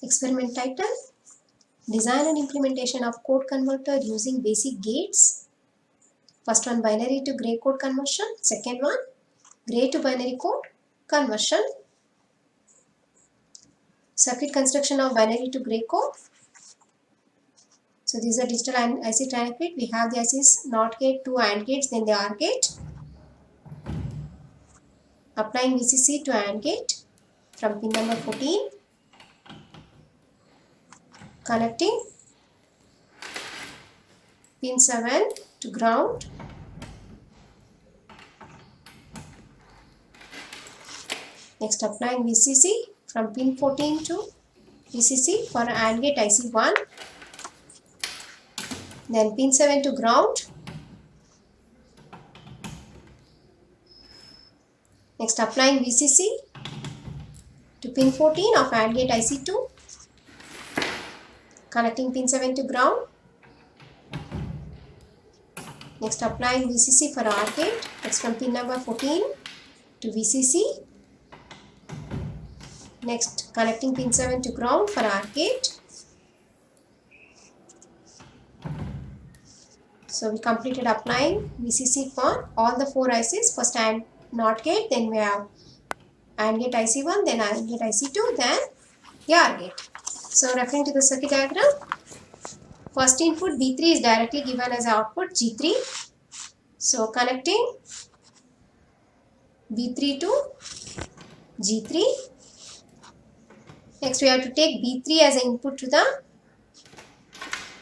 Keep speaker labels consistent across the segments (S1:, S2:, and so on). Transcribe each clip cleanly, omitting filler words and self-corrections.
S1: Experiment title: Design and implementation of code converter using basic gates. First one, binary to gray code conversion. Second one, gray to binary code conversion. Circuit construction of binary to gray code. So these are digital and IC circuit. We have the ICs NOT gate, 2 AND gates, then the OR gate. Applying VCC to AND gate from pin number 14. Connecting pin 7 to ground. Next, applying VCC from pin 14 to VCC for AND gate IC1. Then pin 7 to ground. Next, applying VCC to pin 14 of AND gate IC2. Connecting pin 7 to ground. Next, applying VCC for OR gate. Next, from pin number 14 to VCC. Next, connecting pin 7 to ground for OR gate. So we completed applying VCC for all the 4 ICs. First AND NOT gate, then we have AND gate IC1, then AND gate IC2, then the OR gate. So referring to the circuit diagram, first input B3 is directly given as output G3. So connecting B3 to G3. Next, we have to take B3 as an input to the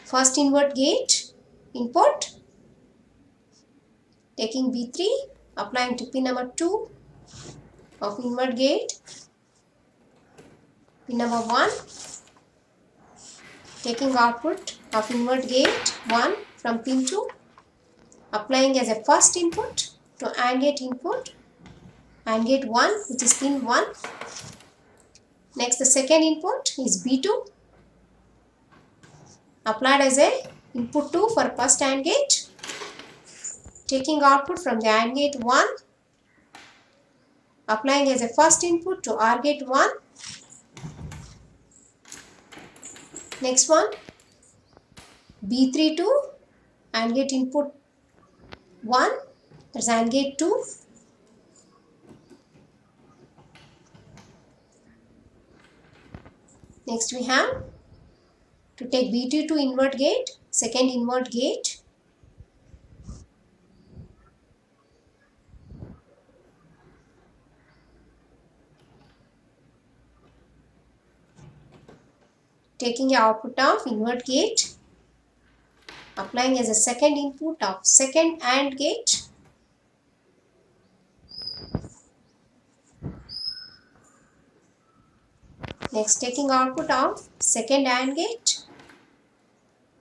S1: first invert gate input. Taking B3, applying to pin number 2 of invert gate. Pin number 1. Taking output of invert gate 1 from pin 2. Applying as a first input to AND gate input. AND gate 1, which is pin 1. Next, the second input is B2. Applied as a input 2 for first AND gate. Taking output from the AND gate 1. Applying as a first input to OR gate 1. Next one, B3 to AND gate input 1. That's AND gate 2. Next, we have to take B2 to invert gate, second invert gate. Taking the output of invert gate. Applying as a second input of second AND gate. Next, taking output of second AND gate.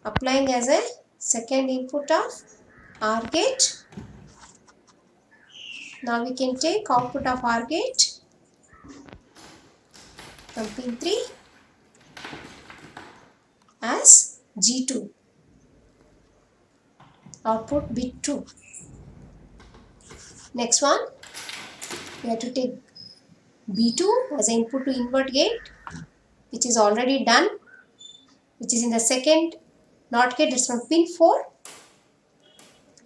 S1: Applying as a second input of OR gate. Now we can take output of OR gate from pin 3 as G2. Output bit 2. Next one, we have to take B2 as an input to invert gate, which is already done, which is in the second NOT gate, that's from pin 4.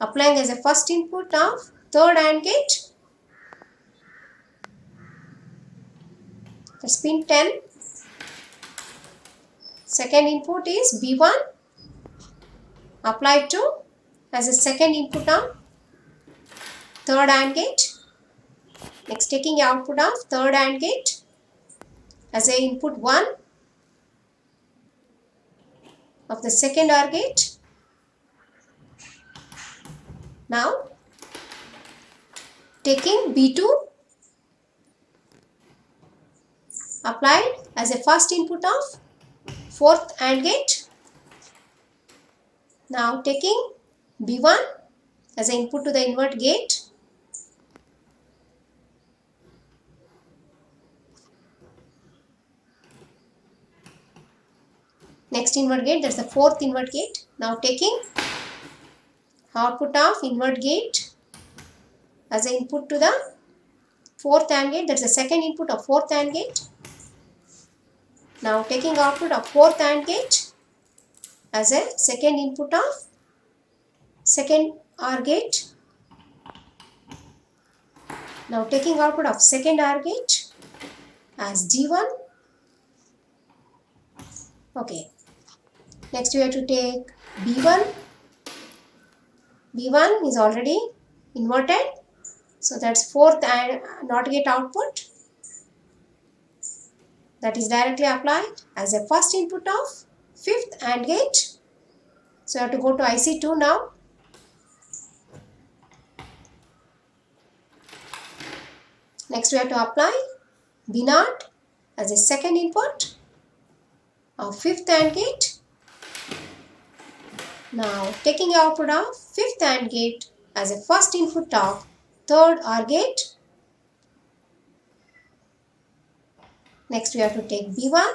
S1: Applying as a first input of third AND gate, that's pin 10. Second input is B1, applied to as a second input of third AND gate. Next, taking the output of third AND gate as a input 1 of the second OR gate. Now, taking B2 applied as a first input of fourth AND gate. Now, taking B1 as an input to the invert gate. Next invert gate, that's the fourth invert gate. Now taking output of invert gate as an input to the fourth AND gate, that's the second input of fourth AND gate. Now taking output of fourth AND gate as a second input of second OR gate. Now taking output of second OR gate as G1. Okay. Next we have to take B1. B1 is already inverted. So that's fourth and NOT gate output. That is directly applied as a first input of fifth AND gate. So you have to go to IC2 now. Next we have to apply B0 as a second input of fifth AND gate. Now taking output of fifth AND gate as a first input of third OR gate. Next we have to take B1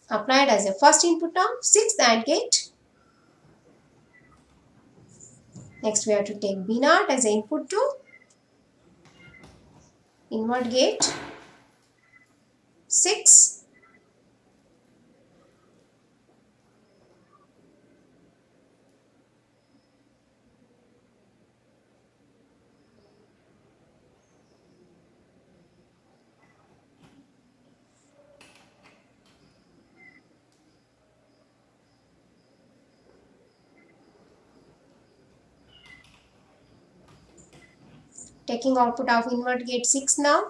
S1: applied as a first input of sixth AND gate. Next we have to take B0 as an input to invert gate 6. Taking output of invert gate 6 now.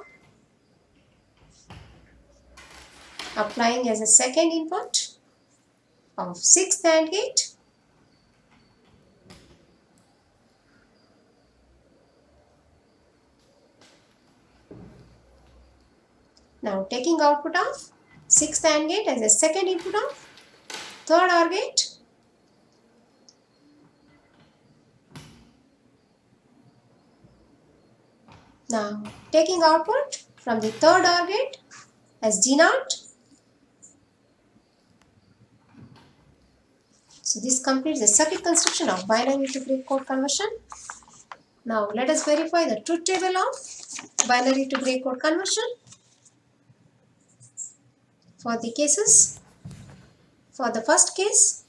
S1: Applying as a second input of sixth AND gate. Now taking output of sixth AND gate as a second input of third OR gate. Now taking output from the third OR gate as G0. So this completes the circuit construction of binary to gray code conversion. Now let us verify the truth table of binary to gray code conversion. For the cases, for the first case,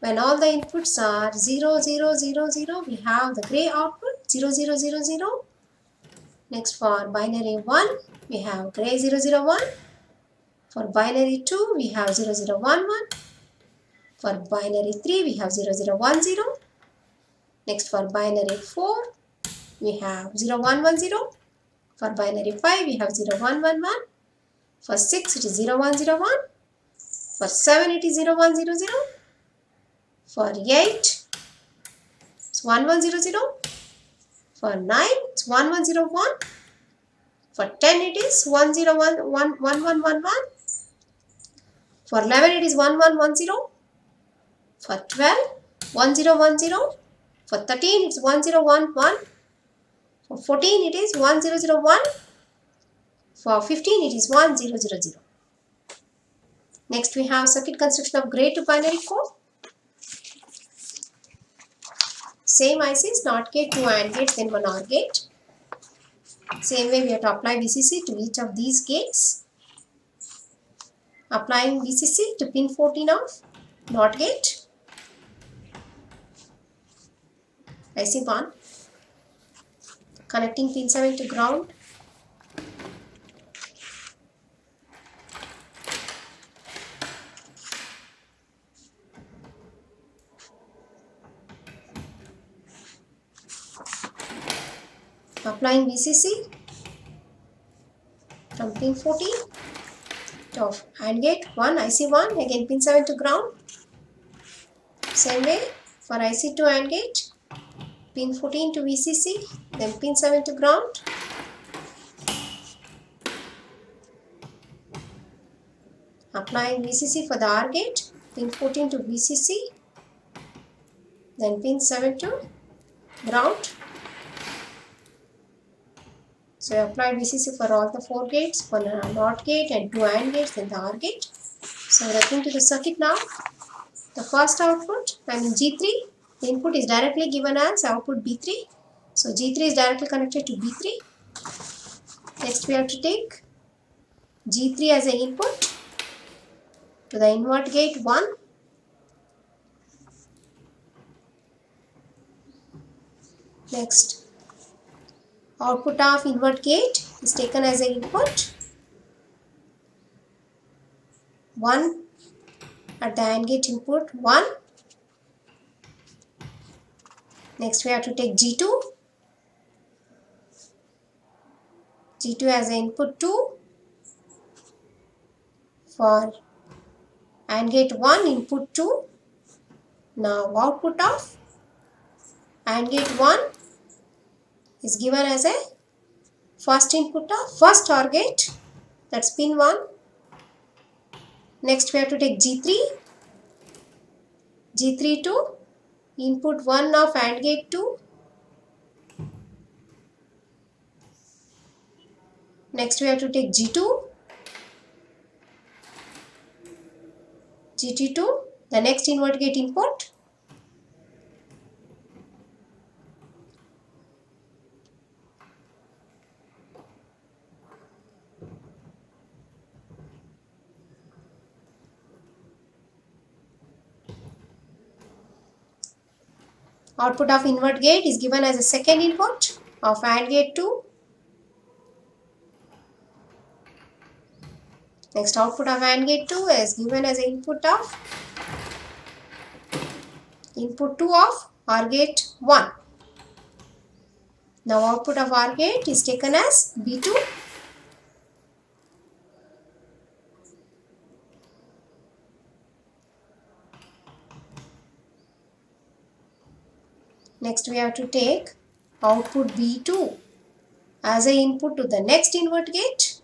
S1: when all the inputs are 0, 0, 0, 0, we have the gray output 0, 0, 0, 0. Next for binary 1, we have gray 0, 0, 1. For binary 2, we have 0, 0, 1, 1. For binary 3, we have 0, 0, 1, 0. Next for binary 4, we have 0, 1, 1, 0. For binary 5, we have 0, 1, 1, 1. For 6, it is 0, 1, 0, 1. For 7, it is 0, 1, 0, 0. For 8, it's 1, 1, 0, 0. For 9, it's 1, 1, 0, 1. For 10, it is 1, 0, 1, 1, 1, 1, 1, 1. For 11, it is 1, 1, 1, 0. For 12, 1, 0, 1, 0. For 13, it's 1, 0, 1, 1. For 14, it is 1, 0, 0, 1. For 15, it is 1, 0, 0, 0. Next, we have circuit construction of gray to binary code. Same ICs, NOT gate, 2 AND gates, then 1 OR gate. Same way, we have to apply VCC to each of these gates. Applying VCC to pin 14 of NOT gate. IC 1. Connecting pin 7 to ground. Applying VCC from pin 14 of AND gate 1, IC 1, again pin 7 to ground. Same way for IC 2 AND gate, pin 14 to VCC, then pin 7 to ground. Applying VCC for the OR gate, pin 14 to VCC, then pin 7 to ground. So I applied VCC for all the 4 gates, 1 NOT gate and 2 AND gates, then the OR gate. So referring to the circuit now, the first output, G3, the input is directly given as output B3. So G3 is directly connected to B3. Next we have to take G3 as an input to the invert gate 1. Next, output of invert gate is taken as an input 1 at the AND gate input 1. Next we have to take G2 as an input 2 for AND gate 1 input 2. Now output of AND gate 1 is given as a first input of first OR gate, that's pin 1. Next we have to take G3 to input 1 of AND gate 2. Next we have to take G2 to the next invert gate input. Output of invert gate is given as a second input of AND gate 2. Next output of AND gate 2 is given as input 2 of OR gate 1. Now output of OR gate is taken as B2. Next we have to take output B2 as an input to the next invert gate.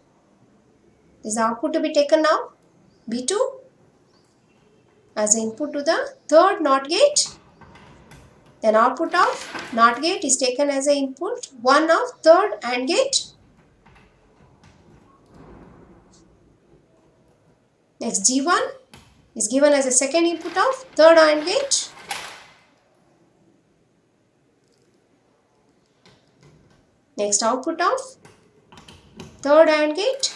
S1: This output to be taken now, B2 as an input to the third NOT gate. Then output of NOT gate is taken as an input 1 of third AND gate. Next G1 is given as a second input of third AND gate. Next output of third AND gate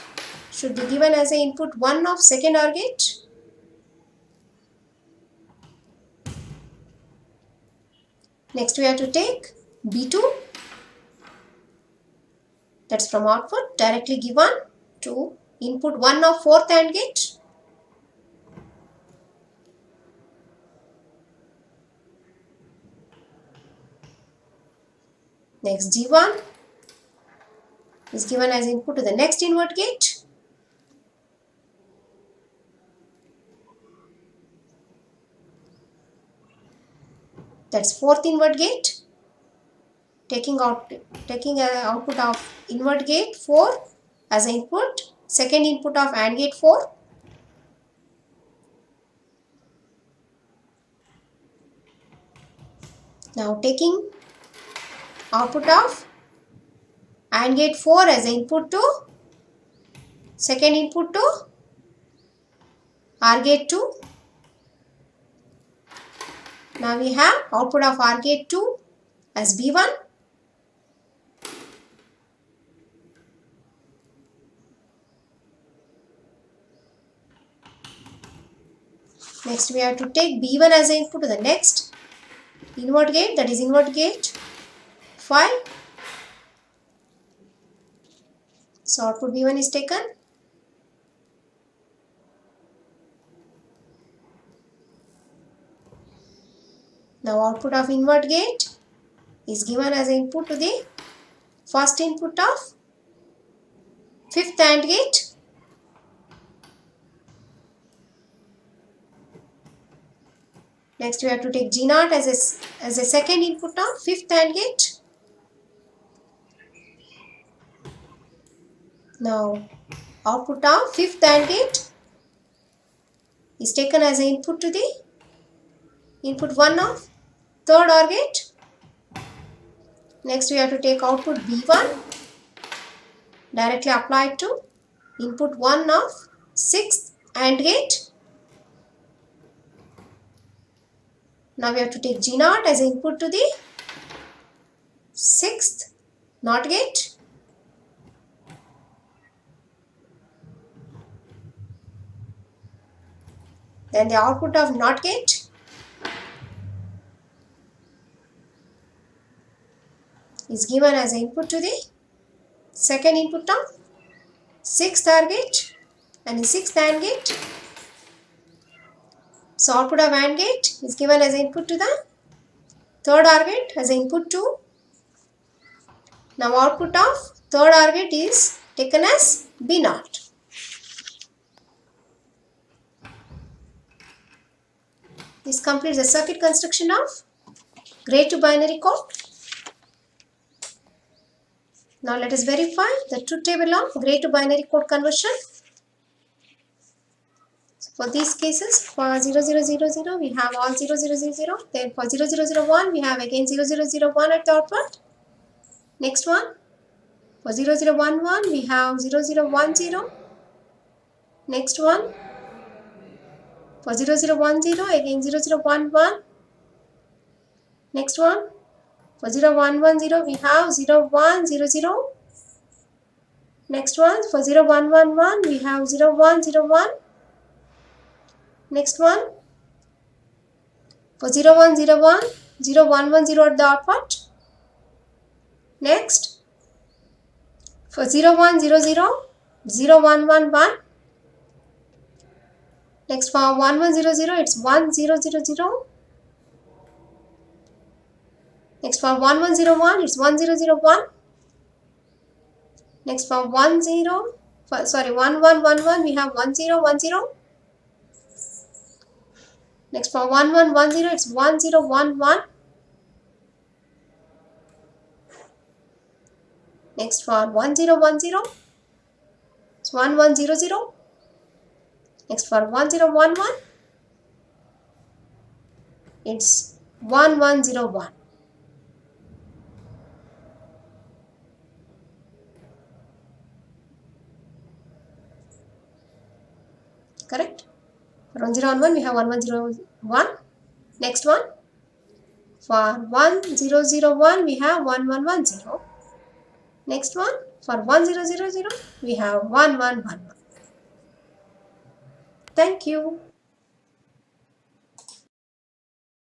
S1: should be given as an input 1 of second OR gate. Next we have to take B2, that's from output directly given to input 1 of fourth AND gate. Next G1 is given as input to the next invert gate. That's fourth invert gate. Taking output of invert gate 4 as an input, second input of AND gate 4. Now taking output of AND gate 4 as an input to second input to OR gate 2. Now we have output of OR gate 2 as B1. Next we have to take B1 as an input to the next invert gate, that is invert gate 5. So output B1 is taken. Now output of invert gate is given as input to the first input of fifth AND gate. Next we have to take G0 as a second input of fifth AND gate. Now output of fifth AND gate is taken as an input to the input 1 of third OR gate. Next we have to take output B1 directly applied to input 1 of sixth AND gate. Now we have to take G0 as input to the sixth NOT gate. Then the output of NOT gate is given as input to the second input of 6th OR gate and the 6th AND gate. So output of AND gate is given as input to the 3rd OR gate as input to. Now output of 3rd OR gate is taken as B0. This completes the circuit construction of gray to binary code. Now let us verify the truth table of gray to binary code conversion. So for these cases, for 0000 we have all 0000. Then for 0001 we have again 0001 at the output. Next one, for 0011 we have 0010. Next one, for 0010 again 0011. Next one, for 0110 we have 0100. Next one, for 0111 we have 0101. Next one, for 0101 0110 at the output. Next, for 0100 0111. Next, for 1100 it's 1000. Next, for 1101 it's 1001. Next, for 1111 we have 1010. Next, for 1110 it's 1011. Next, for 1010 it's 1100. Next, for 1011 it's 1101. Correct? For 1011 we have 1101. Next one, for 1001 we have 1110. Next one, for 1000 we have 1111. Thank you.